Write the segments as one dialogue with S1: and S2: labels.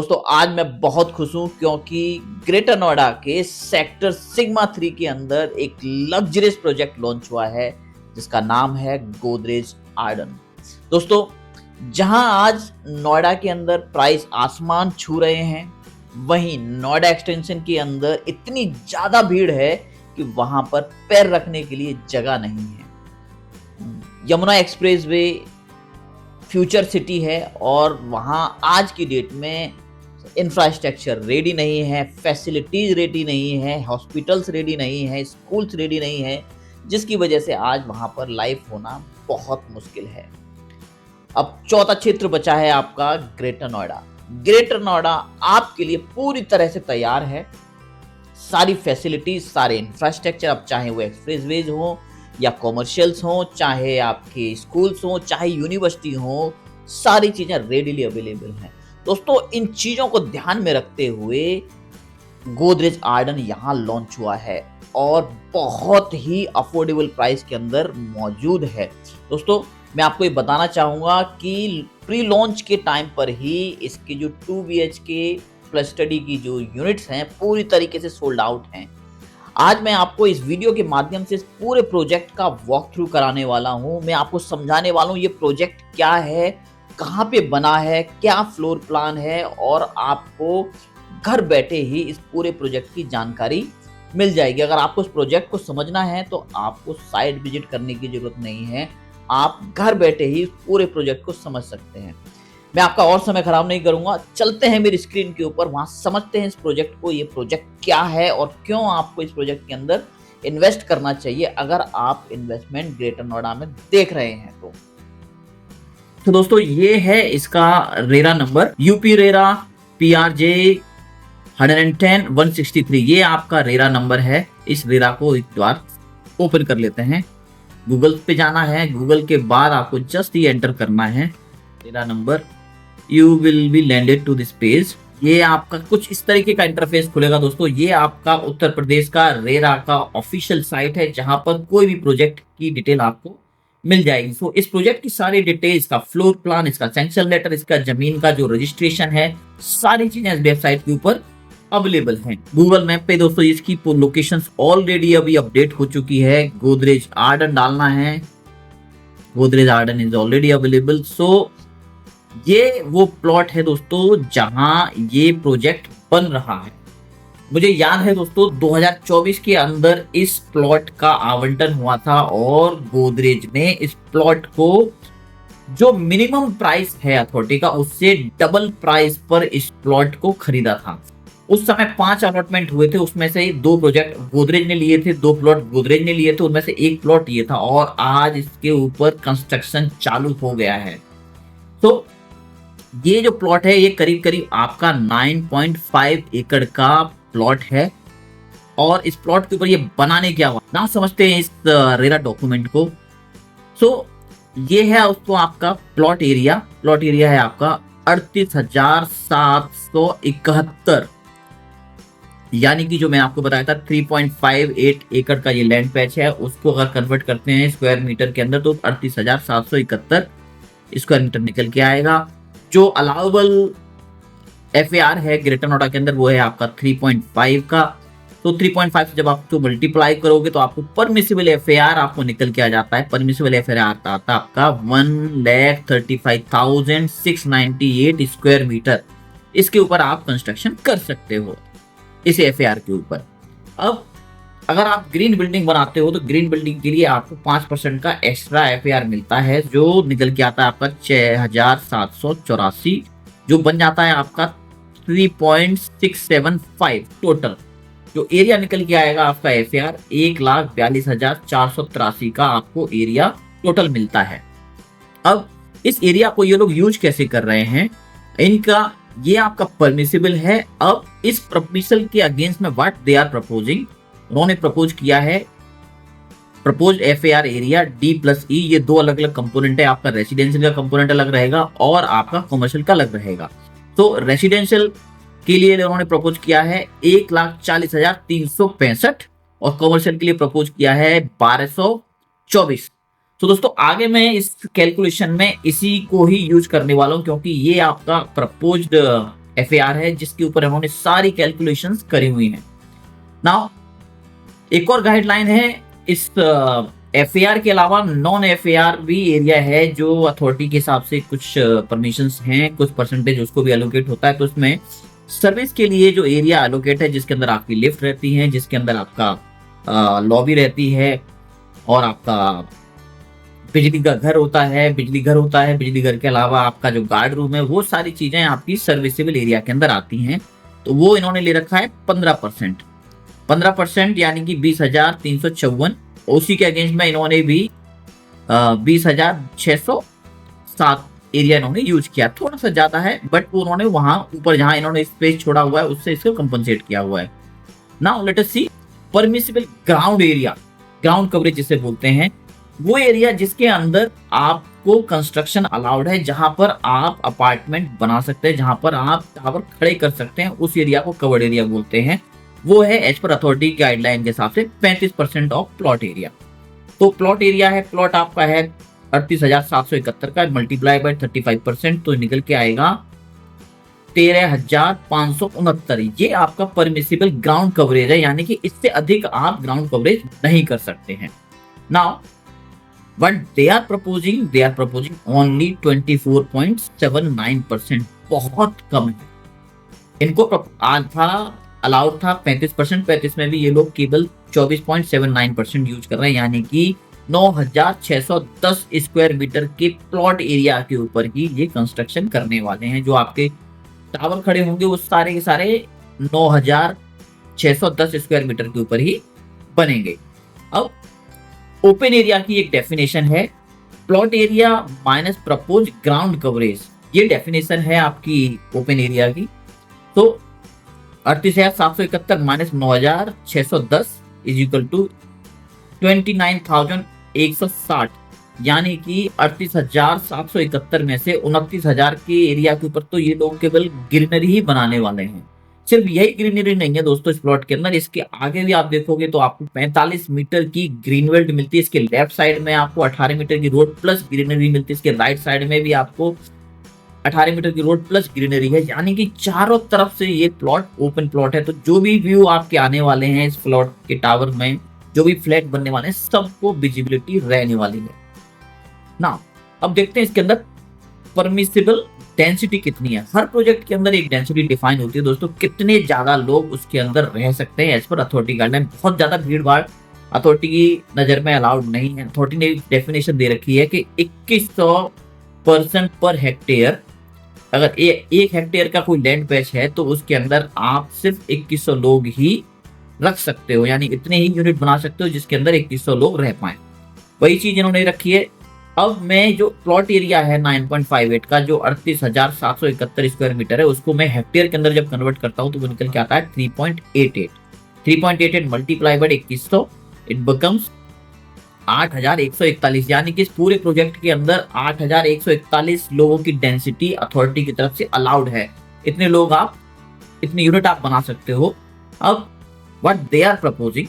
S1: दोस्तों आज मैं बहुत खुश हूं क्योंकि ग्रेटर नोएडा के सेक्टर सिग्मा 3 के अंदर एक लग्जरियस प्रोजेक्ट लॉन्च हुआ है जिसका नाम है गोदरेज आर्डन। दोस्तों जहां आज नोएडा के अंदर प्राइस आसमान छू रहे हैं, वहीं नोएडा एक्सटेंशन के अंदर इतनी ज्यादा भीड़ है कि वहां पर पैर रखने के लिए जगह नहीं है। यमुना एक्सप्रेसवे फ्यूचर सिटी है और वहाँ आज की डेट में इंफ्रास्ट्रक्चर रेडी नहीं है, फैसिलिटीज रेडी नहीं है, हॉस्पिटल्स रेडी नहीं है, स्कूल्स रेडी नहीं है, जिसकी वजह से आज वहाँ पर लाइफ होना बहुत मुश्किल है। अब चौथा क्षेत्र बचा है आपका ग्रेटर नोएडा। ग्रेटर नोएडा आपके लिए पूरी तरह से तैयार है। सारी फैसिलिटीज, सारे इंफ्रास्ट्रक्चर, अब चाहे वो एक्सप्रेसवेज हो या कॉमर्शियल्स हो, चाहे आपके स्कूल्स हो, चाहे यूनिवर्सिटी हो, सारी चीजें रेडीली अवेलेबल हैं। दोस्तों इन चीजों को ध्यान में रखते हुए गोदरेज आर्डन यहाँ लॉन्च हुआ है और बहुत ही अफोर्डेबल प्राइस के अंदर मौजूद है। दोस्तों मैं आपको ये बताना चाहूँगा कि प्री लॉन्च के टाइम पर ही इसके जो 2 BHK प्लस स्टडी की जो यूनिट्स हैं पूरी तरीके से सोल्ड आउट हैं। आज मैं आपको इस वीडियो के माध्यम से इस पूरे प्रोजेक्ट का वॉक थ्रू कराने वाला हूँ। मैं आपको समझाने वाला हूँ ये प्रोजेक्ट क्या है, कहाँ पे बना है, क्या फ्लोर प्लान है और आपको घर बैठे ही इस पूरे प्रोजेक्ट की जानकारी मिल जाएगी। अगर आपको इस प्रोजेक्ट को समझना है तो आपको साइट विजिट करने की जरूरत नहीं है, आप घर बैठे ही पूरे प्रोजेक्ट को समझ सकते हैं। मैं आपका और समय खराब नहीं करूंगा, चलते हैं मेरी स्क्रीन के ऊपर, वहां समझते हैं इस प्रोजेक्ट को, ये प्रोजेक्ट क्या है और क्यों आपको इस प्रोजेक्ट के अंदर इन्वेस्ट करना चाहिए अगर आप इन्वेस्टमेंट ग्रेटर नोएडा में देख रहे हैं तो दोस्तों ये है इसका RERA number, UP RERA PRJ 110-163, ये आपका रेरा नंबर है। इस रेरा को एक बार ओपन कर लेते हैं। गूगल पे जाना है, गूगल के बाद आपको जस्ट ये एंटर करना है RERA number, you will be landed to this page. ये आपका कुछ इस तरीके का इंटरफेस खुलेगा। दोस्तों ये आपका उत्तर प्रदेश का रेरा का ऑफिशियल साइट है जहां पर कोई भी प्रोजेक्ट की डिटेल आपको मिल जाएगी। सो इस प्रोजेक्ट की सारी डिटेल, इसका फ्लोर प्लान, इसका सैंक्शन लेटर, इसका जमीन का जो रजिस्ट्रेशन है, सारी चीजें इस वेबसाइट के ऊपर अवेलेबल हैं। गूगल मैप पे दोस्तों इसकी लोकेशंस ऑलरेडी अभी अपडेट हो चुकी है। गोदरेज आर्डन डालना है, Godrej Arden is already available. So ये वो प्लॉट है दोस्तों जहां ये प्रोजेक्ट बन रहा है। मुझे याद है दोस्तों 2024 के अंदर इस प्लॉट का आवंटन हुआ था और गोदरेज ने इस प्लॉट को जो मिनिमम प्राइस है अथॉरिटी का उससे डबल प्राइस पर इस प्लॉट को खरीदा था। उस समय 5 अलॉटमेंट हुए थे, उसमें से 2 प्रोजेक्ट गोदरेज ने लिए थे, 2 प्लॉट गोदरेज ने लिए थे, उनमें से 1 प्लॉट ये था और आज इसके ऊपर कंस्ट्रक्शन चालू हो गया है। तो ये जो प्लॉट है ये करीब करीब आपका 9.5 एकड़ का प्लॉट है और इस प्लॉट के ऊपर ये बनाने क्या हुआ ना समझते हैं इस रेरा डॉक्यूमेंट को। सो ये है उसको आपका प्लॉट एरिया। प्लॉट एरिया है आपका 38,771, यानी कि जो मैं आपको बताया था 3.58 एकड़ का ये लैंड पैच है, उसको अगर कन्वर्ट करते हैं स्क्वायर मीटर के अंदर तो 38,771 स्क्वायर मीटर निकल के आएगा। जो अलाउबल FAR है ग्रेटर नोएडा के अंदर वो है आपका 3.5 का। तो 3.5 से जब आप तो मल्टीप्लाई करोगे तो आपको परमिसिबल FAR आपको निकल के आ जाता है। परमिसिबल FAR आता है आपका 1,35,698 स्क्वायर मीटर। इसके ऊपर आप कंस्ट्रक्शन कर सकते हो इस FAR के ऊपर। अब अगर आप ग्रीन बिल्डिंग बनाते हो तो ग्रीन बिल्डिंग के लिए आपको 5% का एक्स्ट्रा FAR मिलता है जो निकल के आता है आपका 6,784, जो बन जाता है आपका 3.675 टोटल। जो एरिया निकल के आएगा आपका FAR 1,42,483 का आपको एरिया टोटल मिलता है। अब इस एरिया को ये लोग यूज कैसे कर रहे हैं, इनका ये आपका परमिसिबल है। अब इस प्रपोजल के अगेंस्ट में व्हाट दे आर प्रपोजिंग, उन्होंने प्रपोज किया है प्रपोज FAR एरिया D+E, ये 2 अलग अलग कंपोनेंट है। आपका रेसिडेंशियल का कंपोनेंट अलग रहेगा और आपका कमर्शियल का अलग रहेगा। तो रेसिडेंशियल के लिए उन्होंने प्रपोज किया है 1,40,365 और कमर्शियल के लिए प्रपोज किया है 1,224। तो दोस्तों आगे मैं इस कैलकुलेशन में इसी को ही यूज करने वाला हूं क्योंकि ये आपका प्रपोज्ड FAR है जिसके ऊपर इन्होंने सारी कैलकुलेशंस करी हुई हैं। नाउ एक और गाइडलाइन है इस FAR के अलावा नॉन FAR भी एरिया है जो अथॉरिटी के हिसाब से कुछ परमिशंस हैं, कुछ परसेंटेज उसको भी एलोकेट होता है। तो उसमें सर्विस के लिए जो एरिया एलोकेट है जिसके अंदर आपकी लिफ्ट रहती है, जिसके अंदर आपका लॉबी रहती है और आपका बिजली का घर होता है, बिजली घर के अलावा आपका जो गार्ड रूम है, वो सारी चीजें आपकी सर्विसेबल एरिया के अंदर आती हैं। तो वो इन्होंने ले रखा है 15%, 15% यानी कि 20,354। उसी के अगेंस्ट में इन्होंने भी 20,607 एरिया इन्होंने यूज किया। थोड़ा सा ज्यादा है बट वो उन्होंने वहां ऊपर जहां इन्होंने स्पेस छोड़ा हुआ है उससे इसको कंपनसेट किया हुआ है। Now let us see permissible ground area, ground coverage जिसे बोलते हैं, वो एरिया जिसके अंदर आपको कंस्ट्रक्शन अलाउड है, जहां पर आप अपार्टमेंट बना सकते हैं, जहां पर आप टावर खड़े कर सकते हैं, उस एरिया को कवर्ड एरिया बोलते हैं। वो है एज पर अथॉरिटी गाइडलाइन के हिसाब से 35% ऑफ प्लॉट एरिया। तो प्लॉट एरिया है, प्लॉट आपका है 38,771 का, मल्टीप्लाई बाय 35% तो निकल के आएगा 13,569। ये आपका परमिसिबल ग्राउंड कवरेज है, यानी कि इससे अधिक आप ग्राउंड कवरेज नहीं कर सकते हैं। Now But they are proposing only 24.79%, बहुत कम है। इनको था अलाउड था 35%, 35 में भी ये लोग केवल 24.79% यूज कर रहे हैं, यानी कि 9,610 स्क्वायर मीटर के प्लॉट एरिया के ऊपर ही ये कंस्ट्रक्शन करने वाले हैं। जो आपके टावर खड़े होंगे वो सारे के सारे 9,610 स्क्वायर मीटर के ऊपर ही बनेंगे। अब ओपन एरिया की एक डेफिनेशन है, plot area minus propose ground coverage, ये डेफिनेशन है आपकी ओपन एरिया की। तो 38,771 माइनस 9,610 इज इक्वल टू 29,160, यानी कि 38,771 में से 29,000 के एरिया के ऊपर तो ये लोग केवल ग्रीनरी ही बनाने वाले हैं। सिर्फ यही ग्रीनरी नहीं है दोस्तों इस प्लॉट के अंदर, इसके आगे भी आप देखोगे तो आपको 45 मीटर की ग्रीन बेल्ट मिलती है। इसके लेफ्ट साइड में आपको 18 मीटर की रोड प्लस ग्रीनरी मिलती है। इसके राइट साइड में भी आपको 18 मीटर की रोड प्लस ग्रीनरी है, यानी कि चारों तरफ से ये प्लॉट ओपन प्लॉट है। तो जो भी व्यू आपके आने वाले हैं इस प्लॉट के टावर में, जो भी फ्लैट बनने वाले हैं, सबको विजिबिलिटी रहने वाली है ना। अब देखते हैं इसके अंदर परमिसिबल डेंसिटी कितनी है। हर प्रोजेक्ट के अंदर एक डेंसिटी डिफाइन होती है दोस्तों, कितने ज्यादा लोग उसके अंदर रह सकते हैं एज पर अथॉरिटी गाइडलाइन। बहुत ज्यादा भीड़ भाड़ अथॉरिटी की नजर में अलाउड नहीं है। अथॉरिटी ने डेफिनेशन दे रखी है कि 2100 पर्सन पर हेक्टेयर, अगर एक हेक्टेयर का कोई लैंड पैच है तो उसके अंदर आप सिर्फ 2100 लोग ही रख सकते हो, यानी इतने ही यूनिट बना सकते हो जिसके अंदर 2100 लोग रह पाए। वही चीज इन्होंने रखी है। अब मैं जो प्लॉट एरिया है 9.58 का, जो 38,771 स्क्वायर मीटर है, उसको मैं हेक्टेयर के अंदर जब कन्वर्ट करता हूं तो वो निकल के आता है 3.88 मल्टीप्लाई बाय 2100, इट बिकम्स 8,141, यानी कि इस पूरे प्रोजेक्ट के अंदर 8,141 लोगों की डेंसिटी अथॉरिटी की तरफ से अलाउड है। इतने लोग आप, इतने यूनिट आप बना सकते हो। अब व्हाट दे आर प्रपोजिंग,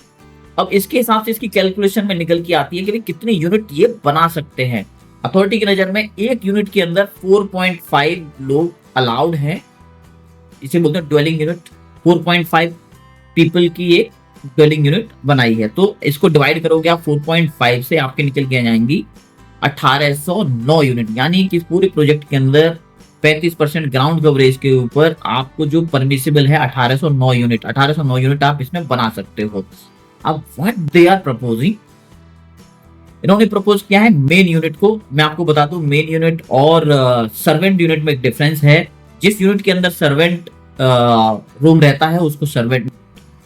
S1: अब इसके हिसाब से इसकी कैलकुलेशन में निकल के आती है कि कितने यूनिट ये बना सकते हैं। अथॉरिटी की नजर में एक यूनिट के अंदर 4.5 लोग अलाउड हैं, इसे बोलते हैं ड्वेलिंग यूनिट। 4.5 पीपल की ये ड्वेलिंग यूनिट बनाई है। तो इसको डिवाइड करोगे आप 4.5 से, आपके निकल के आ जाएंगी 1809 यूनिट, यानी कि पूरे प्रोजेक्ट के अंदर 35% ग्राउंड कवरेज के ऊपर आपको जो परमिसिबल है 1809 यूनिट, 1809 यूनिट आप इसमें बना सकते हो। अब व्हाट दे आर प्रपोजिंग, इन्होंने प्रपोज किया है मेन यूनिट को। मैं आपको बता दूं मेन यूनिट और सर्वेंट यूनिट में एक डिफरेंस है। जिस यूनिट के अंदर सर्वेंट रूम रहता है उसको सर्वेंट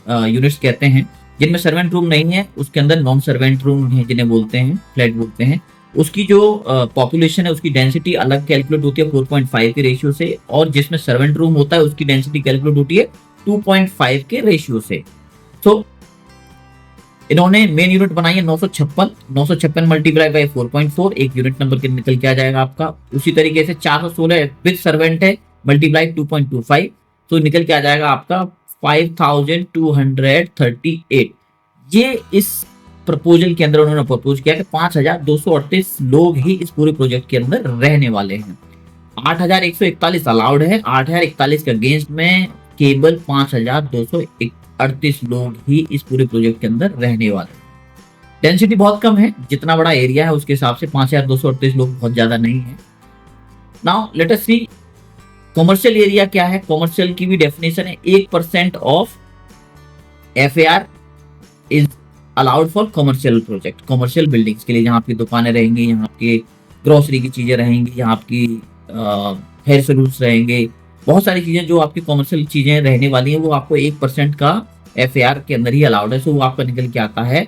S1: यूनिट्स कहते हैं। जिनमें सर्वेंट रूम नहीं है उसके अंदर नॉन सर्वेंट रूम है, जिन्हें बोलते हैं फ्लैट बोलते हैं। उसकी जो पॉपुलेशन है उसकी डेंसिटी अलग कैलकुलेट होती है 4.5 के रेशियो से, और जिसमें सर्वेंट रूम होता है उसकी डेंसिटी कैलकुलेट होती है 2.5 के रेशियो से। तो इन्होंने मेन यूनिट बनाई है 956 मल्टीप्लाई बाय 4.4, एक यूनिट नंबर के निकल के आ जाएगा आपका। उसी तरीके से 416 विद सर्वेंट है, मल्टीप्लाई 2.25, तो निकल के आ जाएगा आपका 5238। ये इस प्रपोजल के अंदर उन्होंने प्रपोज किया कि 5,238 लोग ही इस पूरे प्रोजेक्ट के अंदर रहने वाले हैं। 8,141 अलाउड है, 8,041 के अगेंस्ट में केवल 5,238 लोग ही इस पूरे प्रोजेक्ट के अंदर रहने वाले। डेंसिटी बहुत कम है, जितना बड़ा एरिया है उसके हिसाब से 5,238 लोग बहुत ज्यादा नहीं है। नाउ लेट अस सी कॉमर्शियल एरिया क्या है। कॉमर्शियल की भी डेफिनेशन है, 1% of FAR is allowed for commercial project. Commercial buildings के लिए जहाँ आपकी दुकानें रहेंगी, यहाँ आपकी ग्रोसरी की चीजें रहेंगी, यहाँ आपकी हेयर सलून्स रहेंगे, बहुत सारी चीजें जो आपकी कॉमर्शियल चीजें रहने वाली हैं, वो आपको 1% का FAR के अंदर ही अलाउड है। सो वो आपका निकल के आता है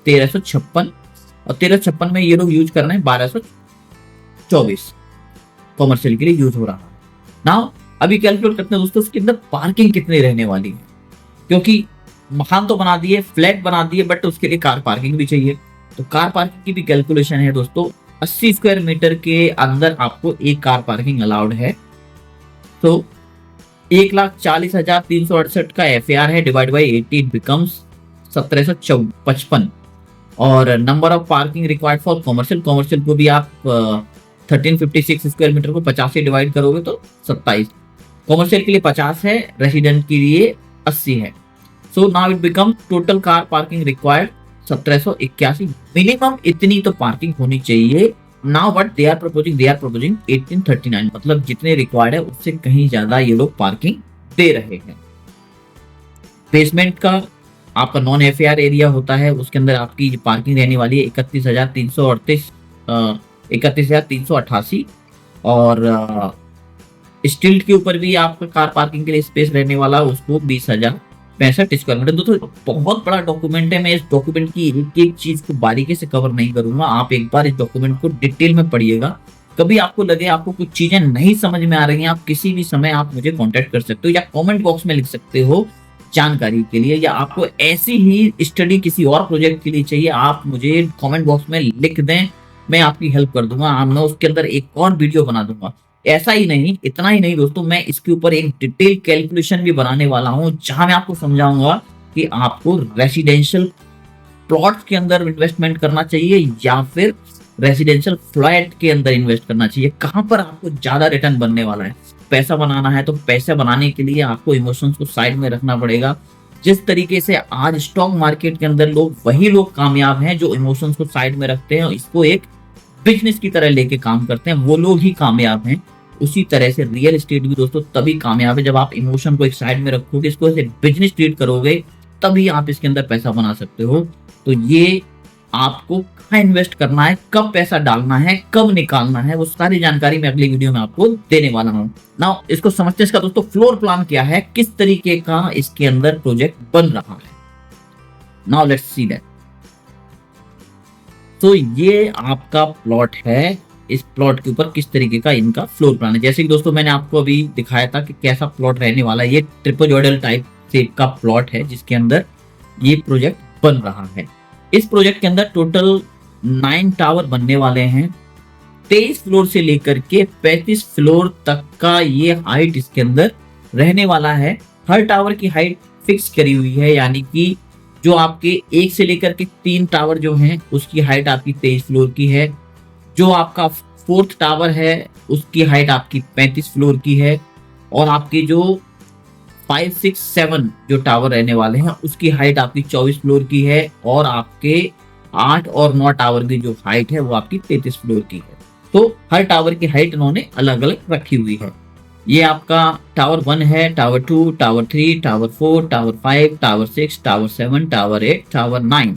S1: 1356, और 1356 में ये लोग यूज कर रहे हैं 1224 कॉमर्शियल के लिए यूज हो रहा है। नाउ अभी कैलकुलेट करते हैं दोस्तों उसके अंदर पार्किंग कितनी रहने वाली है, क्योंकि मकान तो बना दिए, फ्लैट बना दिए, बट उसके लिए कार पार्किंग भी चाहिए। तो कार पार्किंग की भी कैलकुलेशन है दोस्तों, 80 स्क्वायर मीटर के अंदर आपको एक कार पार्किंग अलाउड है। तो 1,40,368 का FAR है, डिवाइड बाई 80 बिकम्स 1755। और number of parking required for commercial, commercial को भी आप 1356 स्क्वायर मीटर को 50 से डिवाइड करोगे तो 27। कॉमर्शियल के लिए 50 है, रेसिडेंट के लिए 80 है। So now it become total car parking required 1781। Minimum इतनी तो पार्किंग होनी चाहिए। Now but they are proposing 1839, मतलब जितने रिक्वायर्ड है उससे कहीं ज्यादा ये लोग पार्किंग दे रहे हैं। बेसमेंट का आपका नॉन FAR एरिया होता है, उसके अंदर आपकी पार्किंग रहने वाली है 31,388। और स्टिल्ट के ऊपर भी आपका कार पार्किंग के लिए स्पेस रहने वाला, उसको 20,065 स्क्वायर मीटर। दोस्तों बहुत बड़ा डॉक्यूमेंट है, मैं इस डॉक्यूमेंट की एक एक चीज को बारीकी से कवर नहीं करूंगा, आप एक बार इस डॉक्यूमेंट को डिटेल में पढ़िएगा। कभी आपको लगे आपको कुछ चीजें नहीं समझ में आ रही हैं, आप किसी भी समय आप मुझे कांटेक्ट कर सकते हो, या कमेंट बॉक्स में लिख सकते हो जानकारी के लिए, या आपको ऐसी ही स्टडी किसी और प्रोजेक्ट के लिए चाहिए, आप मुझे कमेंट बॉक्स में लिख दें, मैं आपकी हेल्प कर दूंगा। मैं उसके अंदर एक और वीडियो बना दूंगा। ऐसा ही नहीं, इतना ही नहीं दोस्तों, मैं इसके ऊपर एक डिटेल कैलकुलेशन भी बनाने वाला हूं, जहां मैं आपको समझाऊंगा कि आपको रेसिडेंशियल प्लॉट्स के अंदर इन्वेस्टमेंट करना चाहिए या फिर रेसिडेंशियल फ्लैट के अंदर इन्वेस्ट करना चाहिए, कहां पर आपको ज्यादा रिटर्न बनने वाला है। पैसा बनाना है तो पैसा बनाने के लिए आपको इमोशंस को साइड में रखना पड़ेगा। जिस तरीके से आज स्टॉक मार्केट के अंदर वही लोग कामयाब हैं जो इमोशंस को साइड में रखते हैं, इसको एक बिजनेस की तरह लेके काम करते हैं, वो लोग ही कामयाब हैं। उसी तरह से रियल एस्टेट भी दोस्तों तभी कामयाब है जब आप इमोशन को एक साइड में रखोगे, इसको ऐसे बिजनेस ट्रीट करोगे, तभी आप इसके अंदर पैसा बना सकते हो। तो ये आपको कहाँ इन्वेस्ट करना है, कब पैसा डालना है, कब निकालना है, वो सारी जानकारी मैं अगली वीडियो में आपको देने वाला हूँ। नाउ इसको समझते हैं, इसका दोस्तों फ्लोर प्लान क्या है, किस तरीके का इसके अंदर प्रोजेक्ट बन रहा है। Now let's see that. तो ये आपका प्लॉट है, इस प्लॉट के ऊपर किस तरीके का इनका फ्लोर प्लान है। जैसे कि दोस्तों मैंने आपको अभी दिखाया था कि कैसा प्लॉट रहने वाला है। ये ट्रिपोजॉइडल टाइप शेप का प्लॉट है जिसके अंदर ये प्रोजेक्ट बन रहा है। इस प्रोजेक्ट के अंदर टोटल 9 टावर बनने वाले हैं। 23 फ्लोर से लेकर के 35 फ्लोर तक का ये हाइट इसके अंदर रहने वाला है। हर टावर की हाइट फिक्स करी हुई है, यानी कि जो आपके 1 से लेकर के 3 टावर जो हैं उसकी हाइट आपकी 23 फ्लोर की है। जो आपका 4th टावर है उसकी हाइट आपकी 35 फ्लोर की है। और आपके जो 5, 6, 7 जो टावर रहने वाले हैं उसकी हाइट आपकी 24 फ्लोर की है। और आपके 8 और 9 टावर की जो हाइट है वो आपकी 33 फ्लोर की है। तो हर टावर की हाइट इन्होंने अलग अलग रखी हुई है। ये आपका टावर 1 है, tower 2, tower 3, tower 4, tower 5, tower 6, tower 7, tower 8, tower 9।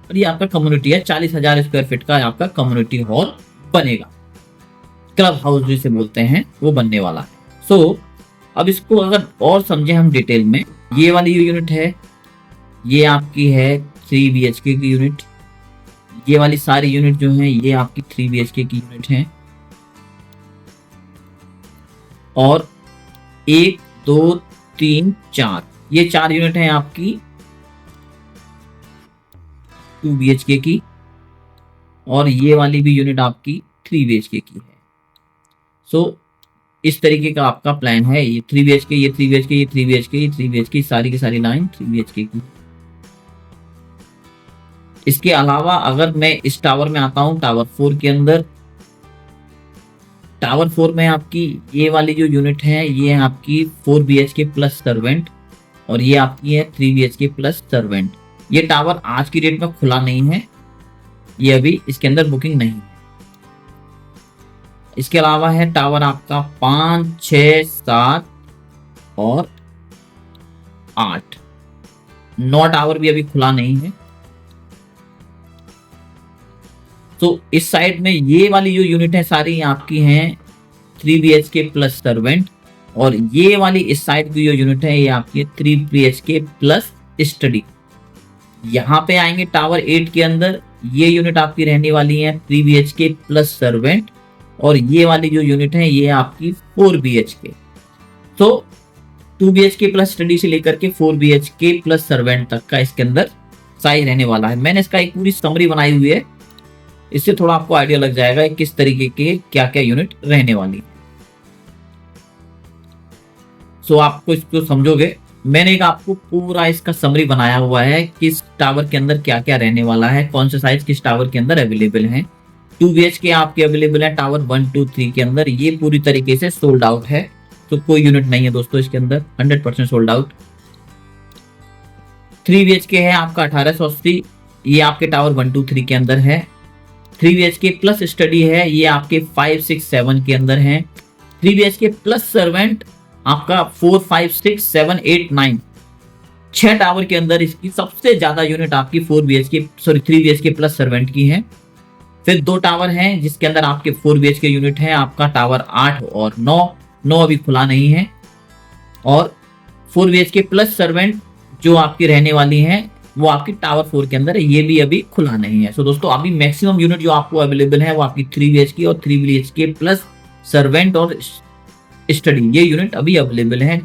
S1: और ये आपका कम्युनिटी है, 40,000 स्क्वायर फीट का आपका कम्युनिटी हॉल बनेगा, क्लब हाउस जिसे बोलते हैं वो बनने वाला है। सो अब इसको अगर और समझे हम डिटेल में, ये वाली यूनिट है, ये आपकी है 3 BHK की यूनिट। ये वाली सारी यूनिट जो है ये आपकी 3 BHK की यूनिट है। और 1, 2, 3, 4 ये 4 यूनिट है आपकी 2 BHK की। और ये वाली भी यूनिट आपकी 3 BHK की है। सो इस तरीके का आपका प्लान है। ये 3 BHK, ये 3 BHK, ये 3 BHK, ये 3 BHK, सारी की सारी लाइन 3 BHK की। इसके अलावा अगर मैं इस टावर में आता हूं, टावर 4 के अंदर, टावर 4 में आपकी ये वाली जो यूनिट है ये है आपकी 4 BHK प्लस सर्वेंट, और ये आपकी है 3 BHK प्लस सर्वेंट। ये टावर आज की डेट में खुला नहीं है, ये अभी इसके अंदर बुकिंग नहीं है। इसके अलावा है टावर आपका 5, 6, 7 और 8। 9 टावर भी अभी खुला नहीं है। तो इस साइड में ये वाली जो यूनिट है सारी आपकी हैं 3 BHK प्लस सर्वेंट, और ये वाली इस साइड की जो यूनिट है ये आपकी 3 BHK प्लस स्टडी। यहाँ पे आएंगे टावर 8 के अंदर, ये यूनिट आपकी रहने वाली है 3 BHK प्लस सर्वेंट, और ये वाली जो यूनिट है ये आपकी 4 BHK। तो 2 BHK प्लस स्टडी से लेकर के 4 BHK प्लस सर्वेंट तक का इसके अंदर साइज रहने वाला है। मैंने इसका एक पूरी समरी बनाई हुई है, इससे थोड़ा आपको आइडिया लग जाएगा किस तरीके के क्या क्या यूनिट रहने वाली। सो आपको इसको समझोगे। मैंने एक आपको पूरा इसका समरी बनाया हुआ है किस टावर के अंदर क्या क्या रहने वाला है, कौन से साइज किस टावर के अंदर अवेलेबल है। 2 BHK आपके अवेलेबल है टावर 1, 2, 3 के अंदर। ये पूरी तरीके से सोल्ड आउट है, तो कोई यूनिट नहीं है दोस्तों इसके अंदर, 100% सोल्ड आउट। 3 BHK है आपका 1880, ये आपके टावर 1, 2, 3 के अंदर है। 3 BHK प्लस स्टडी है ये आपके 5, 6, 7 के अंदर है। 3 BHK प्लस सर्वेंट आपका 4, 5, 6, 7, 8, 9 6 टावर के अंदर इसकी सबसे ज्यादा यूनिट आपकी 3 BHK प्लस सर्वेंट की है। फिर 2 टावर हैं जिसके अंदर आपके 4 BHK यूनिट है, आपका टावर 8 और 9 अभी खुला नहीं है, और 4 BHK प्लस सर्वेंट जो आपकी रहने वाली है वो आपकी टावर 4 के अंदर है, ये भी अभी खुला नहीं है। सो दोस्तों अभी मैक्सिमम यूनिट जो आपको अवेलेबल है वो आपकी 3 BHK और 3 BHK प्लस सर्वेंट और स्टडी, ये यूनिट अभी अवेलेबल है।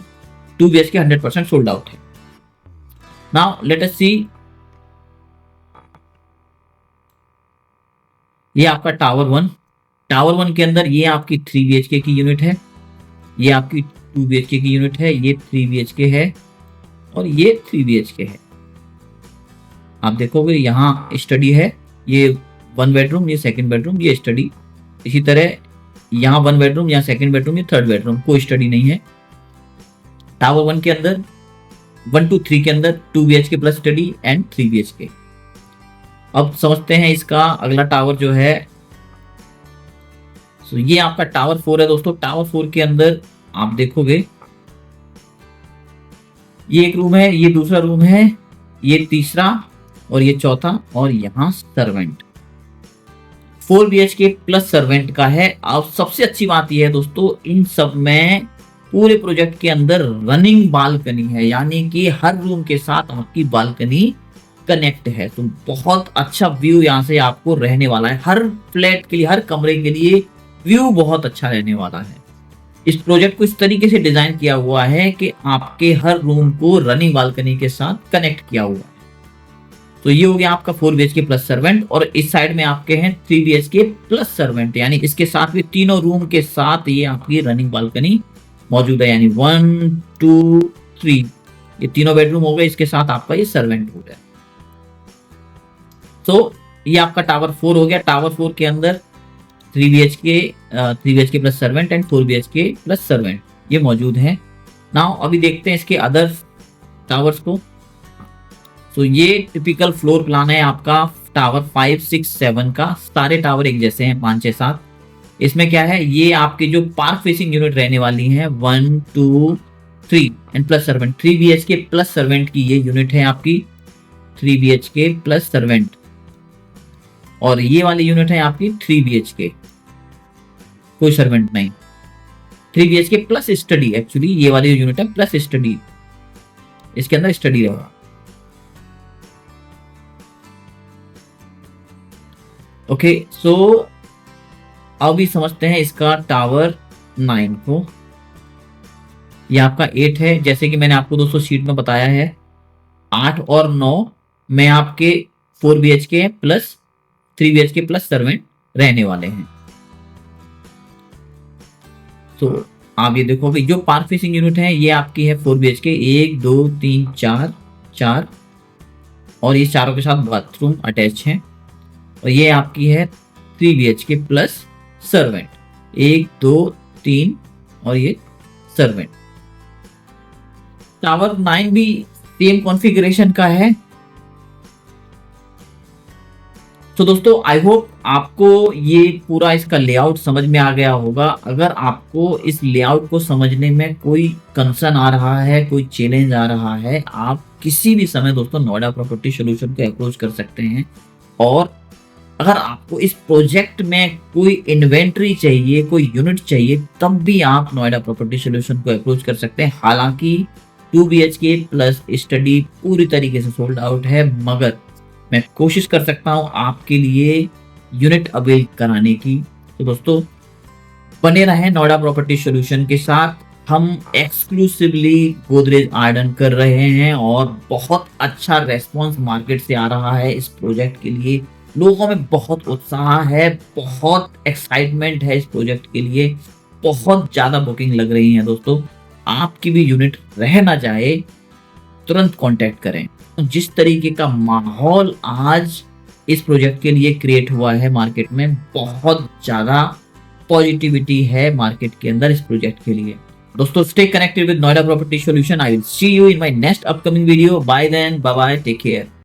S1: 2 BHK 100% सोल्ड आउट है। नाउ लेट अस सी, ये आपका टावर 1। टावर 1 के अंदर ये आपकी 3 BHK की यूनिट है, ये आपकी 2 BHK की यूनिट है, ये 3 BHK है और ये 3 BHK है। आप देखोगे यहाँ स्टडी है, ये 1 बेडरूम, ये 2nd बेडरूम, ये स्टडी। इसी तरह यहाँ 1 बेडरूम, यहाँ 2nd बेडरूम, ये 3rd बेडरूम, कोई स्टडी नहीं है। टावर 1 के अंदर 1, 2, 3 के अंदर 2 BHK plus study and 3 BHK। अब समझते हैं इसका अगला टावर जो है। सो ये आपका टावर 4 है दोस्तों। टावर 4 के अंदर आप देखोगे ये एक रूम है, ये दूसरा रूम है, ये तीसरा और ये चौथा, और यहाँ सर्वेंट 4 BHK प्लस सर्वेंट का है। अब सबसे अच्छी बात यह है दोस्तों, इन सब में पूरे प्रोजेक्ट के अंदर रनिंग बालकनी है, यानी कि हर रूम के साथ आपकी बालकनी कनेक्ट है। तो बहुत अच्छा व्यू यहाँ से आपको रहने वाला है। हर फ्लैट के लिए, हर कमरे के लिए व्यू बहुत अच्छा रहने वाला है। इस प्रोजेक्ट को इस तरीके से डिजाइन किया हुआ है कि आपके हर रूम को रनिंग बालकनी के साथ कनेक्ट किया हुआ है। तो ये हो गया आपका 4 BHK प्लस सर्वेंट, और इस साइड में आपके हैं 3 BHK प्लस सर्वेंट, यानी इसके साथ भी तीनों रूम के साथ ये आपकी रनिंग बालकनी मौजूद है, यानी 1, 2, 3 ये तीनों बेडरूम हो गए, इसके साथ आपका ये सर्वेंट हो गया। तो ये आपका टावर 4 हो गया। टावर 4 के अंदर 3 BHK plus servant and 4 BHK plus servant ये मौजूद है। नाउ अभी देखते हैं इसके अदर टावर्स को। तो ये टिपिकल फ्लोर प्लान है आपका टावर 5, 6, 7 का। सारे टावर एक जैसे हैं, 5, 6, 7। इसमें क्या है, ये आपकी जो पार्क फेसिंग यूनिट रहने वाली है 1, 2, 3 and plus servant. 3 BHK plus servant की ये यूनिट है आपकी 3 BHK प्लस सर्वेंट, और ये वाली यूनिट है आपकी 3 BHK, कोई सर्वेंट नहीं। 3 BHK प्लस स्टडी, एक्चुअली ये वाली यूनिट है प्लस स्टडी, इसके अंदर स्टडी रहेगा। ओके, सो अभी समझते हैं इसका टावर 9 को। ये आपका 8 है, जैसे कि मैंने आपको दोस्तों शीट में बताया है। 8 और 9 में आपके 4 BHK plus 3 BHK plus servant रहने वाले हैं। तो आप ये देखोगे जो पार्क फेसिंग यूनिट है ये आपकी है 4 BHK, 1, 2, 3, 4 और ये चारों के साथ बाथरूम अटैच है, और ये आपकी है 3 BHK प्लस सर्वेंट। 1 2 3 और ये सर्वेंट। टावर 9 भी सेम कॉन्फ़िगरेशन का है। तो दोस्तों आई होप आपको ये पूरा इसका लेआउट समझ में आ गया होगा। अगर आपको इस लेआउट को समझने में कोई कंसर्न आ रहा है, कोई चैलेंज आ रहा है, आप किसी भी समय दोस्तों नोएडा प्रॉपर्टी सॉल्यूशन को अप्रोच कर सकते हैं। और अगर आपको इस प्रोजेक्ट में कोई इन्वेंट्री चाहिए, कोई यूनिट चाहिए, तब भी आप नोएडा प्रॉपर्टी सॉल्यूशन को अप्रोच कर सकते हैं। हालांकि 2 BHK प्लस स्टडी पूरी तरीके से सोल्ड आउट है, मगर मैं कोशिश कर सकता हूं आपके लिए यूनिट अवेल कराने की। तो दोस्तों बने रहें नोएडा प्रॉपर्टी सॉल्यूशन के साथ। हम एक्सक्लूसिवली गोदरेज आर्डन कर रहे हैं और बहुत अच्छा रेस्पॉन्स मार्केट से आ रहा है इस प्रोजेक्ट के लिए। लोगों में बहुत उत्साह है, बहुत एक्साइटमेंट है इस प्रोजेक्ट के लिए, बहुत ज़्यादा बुकिंग लग रही है। दोस्तों आपकी भी यूनिट रह ना जाए, तुरंत कांटेक्ट करें। जिस तरीके का माहौल आज इस प्रोजेक्ट के लिए क्रिएट हुआ है मार्केट में, बहुत ज़्यादा पॉजिटिविटी है मार्केट के अंदर इस प्रोजेक्ट के लिए। दोस्तों stay connected with Noida property solution. I will see you in my next upcoming video. Bye then, bye bye, take care.